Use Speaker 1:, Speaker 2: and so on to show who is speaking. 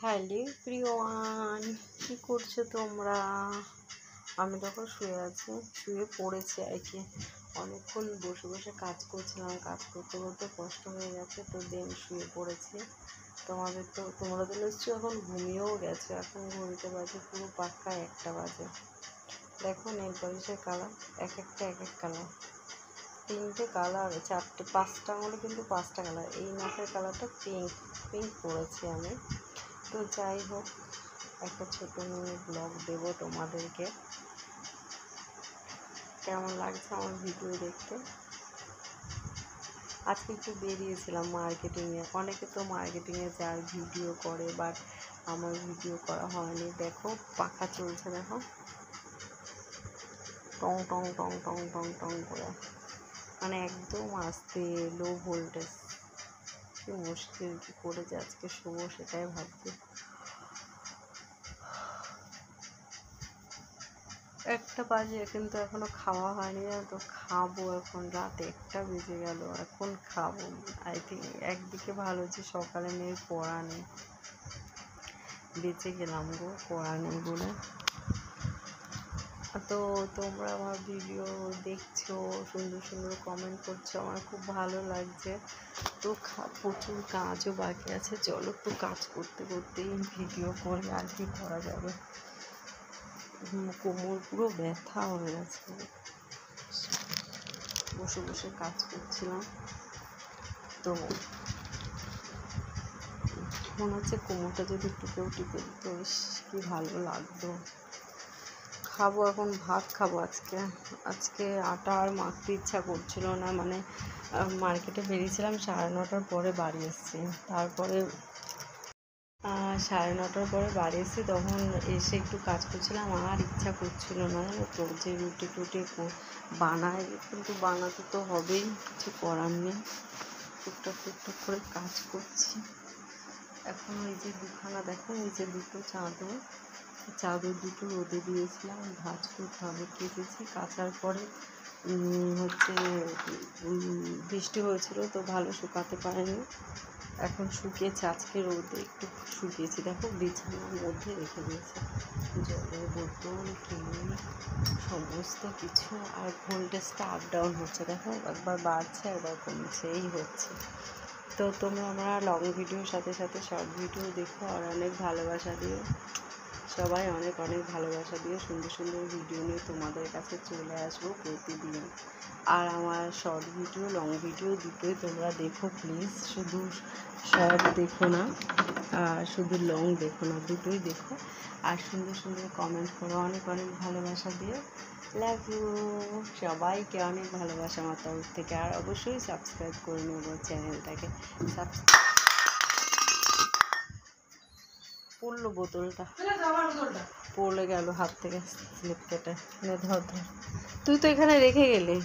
Speaker 1: Hello প্রিয়ওয়ান, কী করছো তোমরা? আমি তখন শুয়ে পড়েছি আর কি। অনেকক্ষণ বসে বসে কাজ করছিলাম, কাজ করতে করতে কষ্ট হয়ে গেছে, তো দেন শুয়ে পড়েছি। তোমরা তো নিশ্চয়ই এখন ঘুমিয়েও গেছো। এখন ঘুমিতে বাজে পুরো পাক্কা 1টা বাজে। দেখো নেল পলিশের কালার এক এক কালার, 3টে কালার, 5টা আঙুলে কিন্তু 5টা কালার। এই নাকের কালারটা পিঙ্ক পরেছি আমি। তো যাই হোক, একটা ছোটো মিনি ব্লগ দেবো তোমাদেরকে। কেমন লাগছে আমার ভিডিও দেখতে? আজকে একটু বেরিয়েছিলাম মার্কেটিংয়ে। অনেকে তো মার্কেটিংয়ে যায়, ভিডিও করে, বাট আমার ভিডিও করা হয়নি। দেখো পাখা চলছে, দেখো টং টং টং টং টং টং করে, মানে একদম আস্তে, লো ভোল্টেজ। কি মুশকিল, কী করে যে আজকে শোবো সেটাই ভাবছি। 1টা বাজে, কিন্তু এখনো খাওয়া হয়নি, তো খাবো। এখন রাত 1টা বেজে গেল, এখন খাবো। আই থিঙ্ক একদিকে ভালো যে সকালে মেয়ের পড়া নেই, বেঁচে গেলাম গো পড়া নেই বলে। তো তোমরা আমার ভিডিও দেখছো, সুন্দর সুন্দর কমেন্ট করছো, আমার খুব ভালো লাগছে। তো প্রচুর কাজও বাকি আছে, চলো তো কাজ করতে করতেই ভিডিও করে, আর কি করা যাবে। কোমর পুরো ব্যথা হয়ে গেছে, বসে বসে কাজ করছিলাম। তো মনে হচ্ছে কোমরটা যদি একটু কেউ টিপে দিত, কি ভালো লাগতো। খাবো এখন, ভাত খাবো। আজকে আটা আর মাখতে ইচ্ছা করছিল না, মানে মার্কেটে বেরিয়েছিলাম 9:30টার পরে বাড়ি এসেছি। তারপরে 9:30টার পরে বাড়ি এসেছি, তখন এসে একটু কাজ করছিলাম, আর ইচ্ছা করছিল না তো যে রুটি টুটি বানাই, কিন্তু বানাতে তো হবেই, কিছু করার নেই। টুকটাক করে কাজ করছি। এখন ওই যে দুখানা দেখো, ওই যে দুটো চাদর দুটো রোদে দিয়েছিলাম, ভাঁজ করতে হবে। কেচেছি, কাচার পরে বৃষ্টি হয়েছিল তো ভালো শুকাতে পারেনি, এখন শুকিয়েছে। আজকে রোদে একটু শুকিয়েছি। দেখো বিছানার মধ্যে রেখে দিয়েছে, জলের বোতল, ক্রিম, সমস্ত কিছু। আর ভোল্টেজটা আপ ডাউন হচ্ছে, দেখো একবার বাড়ছে একবার কমছে, এই হচ্ছে। তো তোমরা আমরা লং ভিডিওর সাথে সাথে শর্ট ভিডিও দেখো, আর অনেক ভালোবাসা দিও। সবাই অনেক ভালোবাসা দিও। সুন্দর সুন্দর ভিডিও নিয়ে তোমাদের কাছে চলে আসবো প্রতিদিন। আর আমার শর্ট ভিডিও, লং ভিডিও দুটোই তোমরা দেখো প্লিজ। শুধু শর্ট দেখো না, আর শুধু লং দেখো না, দুটোই দেখো। আর সুন্দর সুন্দর কমেন্ট করো, অনেক ভালোবাসা দিও। Love you. সবাইকে অনেক ভালোবাসা আমার তরফ থেকে। আর অবশ্যই সাবস্ক্রাইব করে নেবো চ্যানেলটাকে। পড়লো বোতলটা, পড়লে গেল হাত থেকে, স্লিপ কেটে। ধর তুই তো এখানে রেখে গেলে।